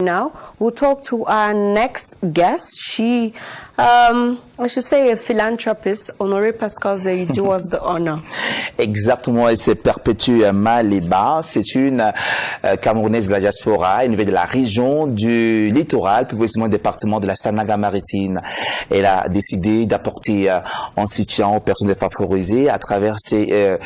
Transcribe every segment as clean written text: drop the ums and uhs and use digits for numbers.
Now we'll talk to our next guest. She, I should say, a philanthropist. Honoré Pascal Zey, do us the honor. Exactement, elle se perpétue Maliba. C'est une Camerounaise de la diaspora, une de la région du littoral, plus précisément département de la Sanaga-Maritime. Elle a décidé d'apporter un soutien aux personnes défavorisées à travers ses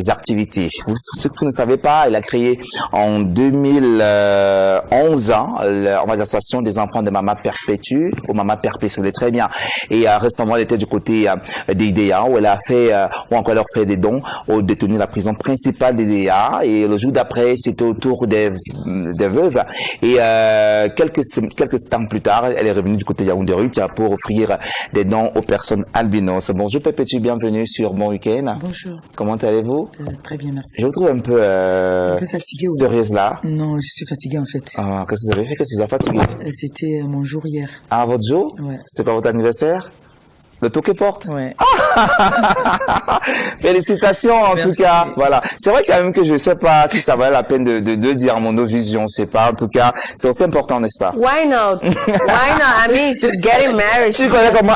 activités. Ce que vous ne savez pas, elle a créé en 2011 l'association des enfants de Maman Perpétue, ou Maman Perpétue, c'est très bien. Et récemment, elle était du côté d'IDEA, où elle a fait, ou encore elle a fait des dons aux détenus de la prison principale d'IDEA. Et le jour d'après, c'était au tour des veuves. Et quelques temps plus tard, elle est revenue du côté de Yaoundé-Rut pour offrir des dons aux personnes albinos. Bonjour Perpétue, bienvenue sur Bon Week-end. Bonjour. Comment allez-vous? Très bien, merci. Je vous trouve un peu fatiguée. sérieuse là. Non, je suis fatiguée en fait. Ah, qu'est-ce que vous avez fait? Qu'est-ce que vous avez fatigué? C'était mon jour hier. Ah, votre jour? Ouais. C'était pas votre anniversaire? Le toquet porte? Ouais. Félicitations en Merci. tout cas. Voilà. C'est vrai quand même que je sais pas si ça valait la peine de dire mon vision. C'est pas. En tout cas, c'est aussi important, n'est-ce pas? Why not? Why not? I mean, she's getting married. Tu connais comment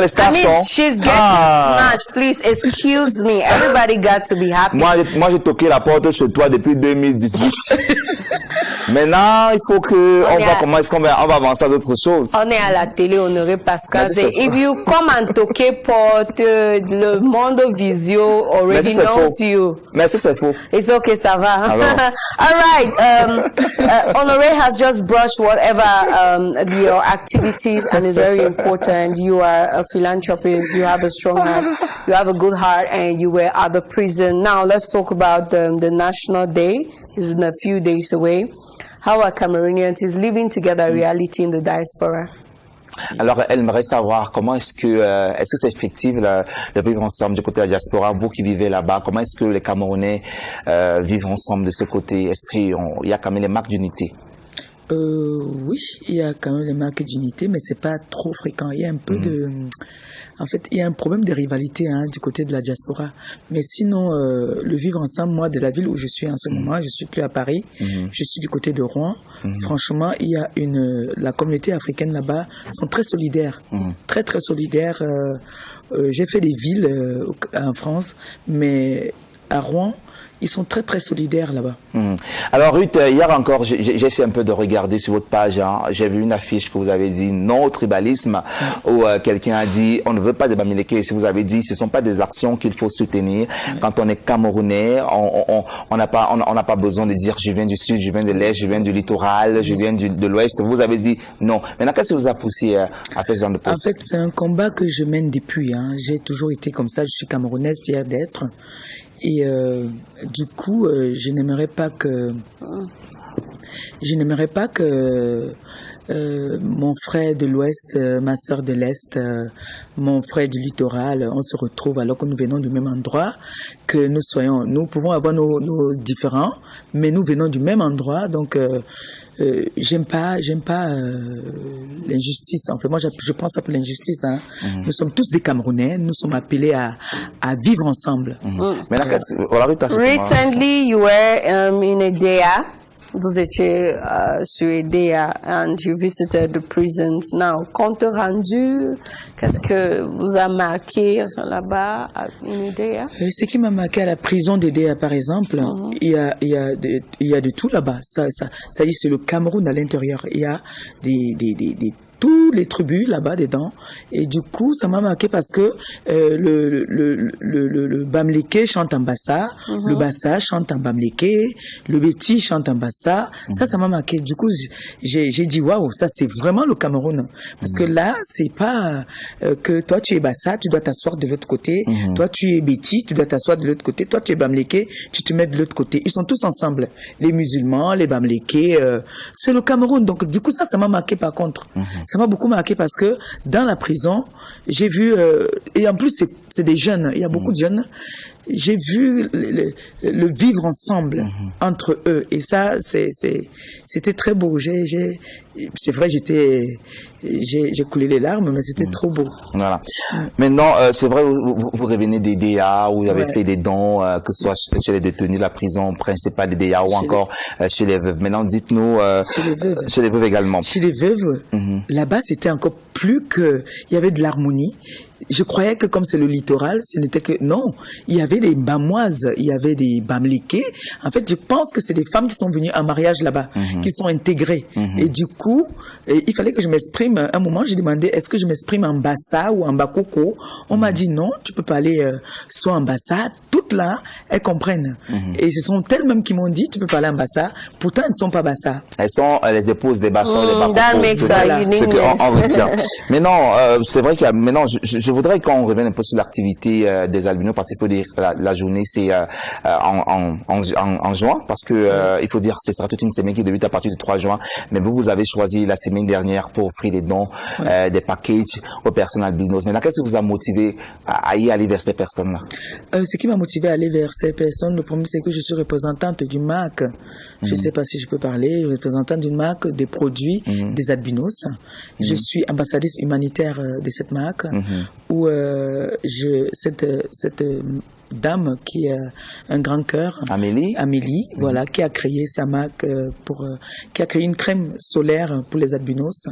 les stars I sont? mean, she's getting snatched. Please, excuse me. Everybody got to be happy. Moi, j'ai toqué la porte chez toi depuis 2018. Maintenant, il faut que on voit comment est-ce qu'on va avancer à d'autres choses. On est à la télé, Honoré Pascal. Mais c'est If you come and toquer porte, le monde visio already knows you. Mais c'est faux. It's okay, ça va. Alors. All right. Honoré has just brushed whatever your activities, and it's very important. You are a philanthropist. You have a strong heart. You have a good heart, and you were at the prison. Now let's talk about the National Day. It's in a few days away. How are Cameroonians is living together reality in the diaspora? Alors, elle aimerait savoir comment est-ce que c'est effectif de vivre ensemble du côté de la diaspora, vous qui vivez là-bas, comment est-ce que les Camerounais vivent ensemble de ce côté? Est-ce qu'il y a quand même les marques d'unité? Oui, il y a quand même les marques d'unité, mais c'est pas trop fréquent. Il y a un peu en fait, il y a un problème de rivalité du côté de la diaspora. Mais sinon, le vivre ensemble, moi, de la ville où je suis en ce moment, je suis plus à Paris, je suis du côté de Rouen. Franchement, il y a la communauté africaine là-bas sont très solidaires, très très solidaires. J'ai fait des villes en France, mais à Rouen, ils sont très très solidaires là-bas. Alors Ruth, hier encore, j'ai essayé un peu de regarder sur votre page. J'ai vu une affiche que vous avez dit non au tribalisme, où quelqu'un a dit on ne veut pas de Bamileke. Si vous avez dit ce ne sont pas des actions qu'il faut soutenir. Quand on est Camerounais, on n'a pas besoin de dire je viens du sud, je viens de l'est, je viens du littoral, je viens de l'ouest. Vous avez dit non. Maintenant, qu'est-ce qui vous a poussé à faire ce genre de poste? En fait, c'est un combat que je mène depuis. J'ai toujours été comme ça. Je suis camerounaise, fière d'être. Et du coup, je n'aimerais pas que mon frère de l'Ouest, ma sœur de l'Est, mon frère du littoral, on se retrouve alors que nous venons du même endroit, que nous pouvons avoir nos différends, mais nous venons du même endroit, donc j'aime pas l'injustice. En fait, moi, je prends ça pour l'injustice. Nous sommes tous des Camerounais. Nous sommes appelés à vivre ensemble. Recently, you were in Edea. Vous étiez sur Edea and you visited the prisons. Now, compte rendu, qu'est-ce que vous a marqué là-bas à Edea? Ce qui m'a marqué à la prison d'Edea, par exemple, il y a de tout là-bas. Ça dit c'est le Cameroun à l'intérieur. Il y a tous les tribus là-bas dedans, et du coup ça m'a marqué parce que le Bamileke chante en Bassa, le Bassa chante en Bamileke, le Beti chante en Bassa. Ça m'a marqué. Du coup j'ai dit waouh, ça c'est vraiment le Cameroun, parce que là c'est pas que toi tu es Bassa, tu dois t'asseoir de l'autre côté, toi tu es Beti, tu dois t'asseoir de l'autre côté, toi tu es Bamileke, tu te mets de l'autre côté. Ils sont tous ensemble, les musulmans, les Bamileke, c'est le Cameroun. Donc du coup ça m'a marqué. Par contre ça m'a beaucoup marqué parce que dans la prison, j'ai vu, et en plus c'est des jeunes, il y a beaucoup de jeunes, j'ai vu le vivre ensemble entre eux. Et ça, c'était très beau. C'est vrai, j'ai coulé les larmes, mais c'était trop beau. Voilà. Maintenant, c'est vrai, vous revenez des DA, où vous avez fait des dons, que ce soit chez les détenus de la prison principale des DA ou encore chez les veuves. Maintenant, dites-nous, chez les veuves également. Chez les veuves, là-bas, c'était encore plus que, il y avait de l'harmonie. Je croyais que comme c'est le littoral, ce n'était que, non, il y avait des bamoises, il y avait des bamliqués. En fait, je pense que c'est des femmes qui sont venues en mariage là-bas, qui sont intégrées. Et du coup, il fallait que je m'exprime. Un moment, j'ai demandé, est-ce que je m'exprime en bassa ou en bakoko? On m'a dit non, tu peux pas aller soit en bassa. Toutes là, elles comprennent. Et ce sont elles mêmes qui m'ont dit, tu peux pas aller en bassa. Pourtant, elles ne sont pas bassa. Elles sont les épouses des bassons, des bakokos. That makes C'est qu'on retient. Mais non, c'est vrai qu'il y a, maintenant, je voudrais qu'on revienne un peu sur l'activité des albinos, parce qu'il faut dire que la journée c'est en juin, parce que il faut dire ce sera toute une semaine qui débute à partir du 3 juin, mais vous avez choisi la semaine dernière pour offrir des dons, des packages aux personnes albinos. Maintenant, qu'est-ce qui vous a motivé à y aller vers ces personnes-là? Ce qui m'a motivé à aller vers ces personnes, le premier, c'est que je suis représentante d'une marque. Je ne sais pas si je peux parler, représentante d'une marque des produits des albinos. Je suis ambassadrice humanitaire de cette marque, où cette dame qui a un grand cœur, Amélie, voilà, qui a créé sa marque qui a créé une crème solaire pour les albinos.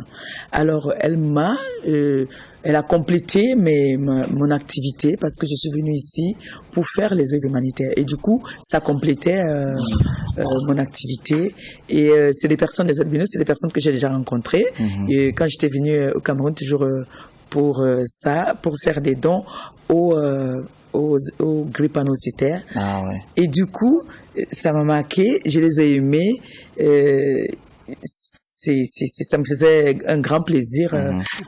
Alors elle a complété mon activité, parce que je suis venue ici pour faire les œuvres humanitaires. Et du coup, ça complétait mon activité. Et c'est des personnes, des albinos, c'est des personnes que j'ai déjà rencontrées. Et quand j'étais venue au Cameroun, toujours pour faire des dons aux grippanocytaires. Et du coup, ça m'a marqué, je les ai aimés. Ça me faisait un grand plaisir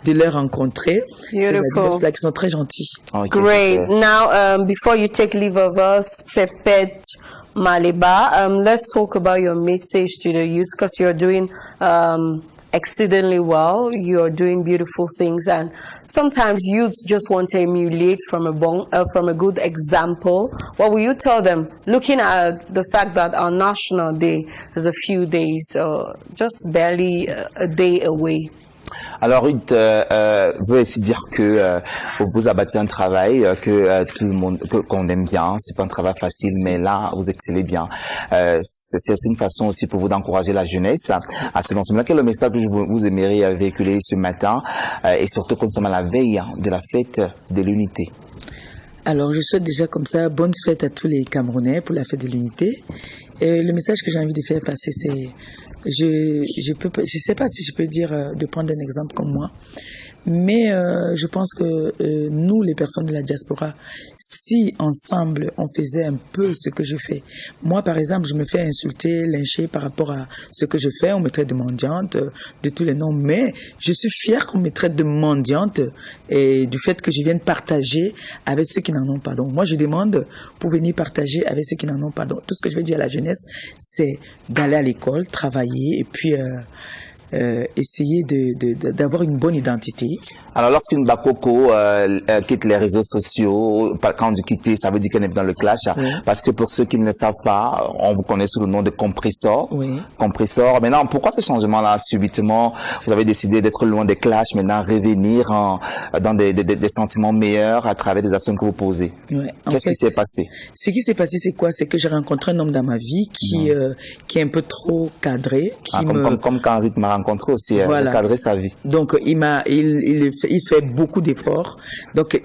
de les rencontrer. Beautiful. Ces là qui sont très gentils. Okay. Great. Now, before you take leave of us, Pepet Maleba, let's talk about your message to the youth, because you're doing exceedingly well. You're doing beautiful things, and sometimes youths just want to emulate from a good example. What will you tell them, looking at the fact that our National Day is a few days, just barely a day away? Alors, Ruth veut aussi dire que vous abattez un travail que tout le monde, qu'on aime bien. C'est pas un travail facile, mais là, vous excellez bien. C'est aussi une façon aussi pour vous d'encourager la jeunesse à se lancer. Quel est le message que vous aimeriez véhiculer ce matin, et surtout quand nous sommes à la veille de la fête de l'unité? Alors, je souhaite déjà comme ça bonne fête à tous les Camerounais pour la fête de l'unité. Et le message que j'ai envie de faire passer, c'est je sais pas si je peux dire de prendre un exemple comme moi, mais je pense que nous, les personnes de la diaspora, si ensemble on faisait un peu ce que je fais. Moi, par exemple, je me fais insulter, lyncher par rapport à ce que je fais. On me traite de mendiante, de tous les noms, mais je suis fière qu'on me traite de mendiante et du fait que je vienne partager avec ceux qui n'en ont pas. Donc moi, je demande pour venir partager avec ceux qui n'en ont pas. Donc tout ce que je veux dire à la jeunesse, c'est d'aller à l'école, travailler et puis essayer d'avoir une bonne identité. Alors, lorsqu'une bakoko quitte les réseaux sociaux, quand on dit quitter, ça veut dire qu'elle est dans le clash. Parce que pour ceux qui ne le savent pas, on vous connaît sous le nom de compressor. Compressor. Maintenant, pourquoi ce changement-là, subitement, vous avez décidé d'être loin des clashs, maintenant revenir dans des sentiments meilleurs à travers des actions que vous posez? Qu'est-ce qui s'est passé? Ce qui s'est passé, c'est quoi? C'est que j'ai rencontré un homme dans ma vie qui est un peu trop cadré. Comme quand Henri m'a rencontré aussi, cadrer sa vie. Donc, il fait beaucoup d'efforts. Donc,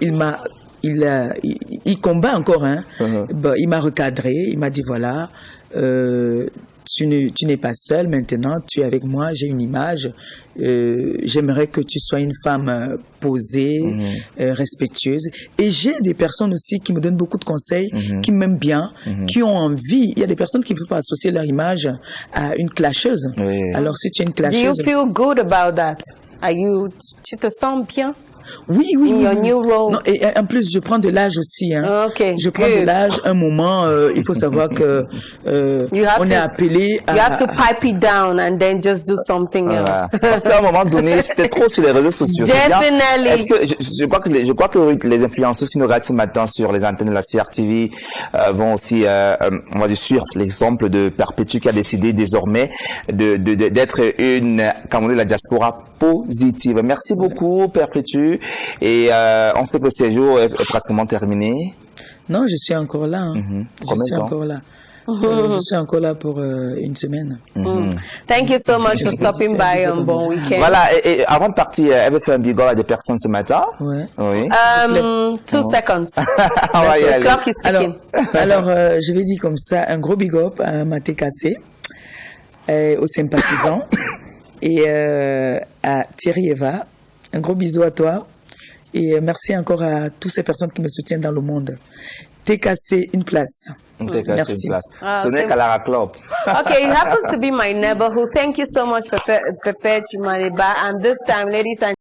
il combat encore, hein. Bon, il m'a recadré, il m'a dit voilà, tu n'es pas seule maintenant, tu es avec moi, j'ai une image, j'aimerais que tu sois une femme posée, respectueuse. Et j'ai des personnes aussi qui me donnent beaucoup de conseils, qui m'aiment bien, qui ont envie. Il y a des personnes qui ne peuvent pas associer leur image à une clasheuse. Alors si tu es une clasheuse... Do you feel good about that? Tu te sens bien? Oui, in your new role? Non, et en plus, je prends de l'âge aussi. Hein. Okay, je prends de l'âge. Un moment, il faut savoir que on est appelé à... You have to pipe it down and then just do something else. Parce qu'à un moment donné, c'était trop sur les réseaux sociaux. Definitely. Est-ce que je crois que les influenceuses qui nous regardent ce matin sur les antennes de la CRTV vont aussi, on va dire, suivre l'exemple de Perpétue qui a décidé désormais d'être une Camerounaise de la diaspora positive. Merci beaucoup, Perpétue. Et on sait que le séjour est pratiquement terminé. Non, je suis encore là. Hein. Je suis encore là. Je suis encore là pour une semaine. Thank you so much for stopping by on Bon Weekend. Voilà, et avant de partir, elle veut faire un bigode à des personnes ce matin. Ouais. Oui. 2 seconds. On va y The aller. clock is ticking. Alors je vais dire comme ça, un gros big up à Maté Kassé, aux sympathisants, et à Thierry Eva. Un gros bisou à toi. Et merci encore à toutes ces personnes qui me soutiennent dans le monde. TKC, une place. Merci. Tenez qu'à la club. Okay, it happens to be my neighborhood. Thank you so much, Pepe Chumaniba. And this time, ladies and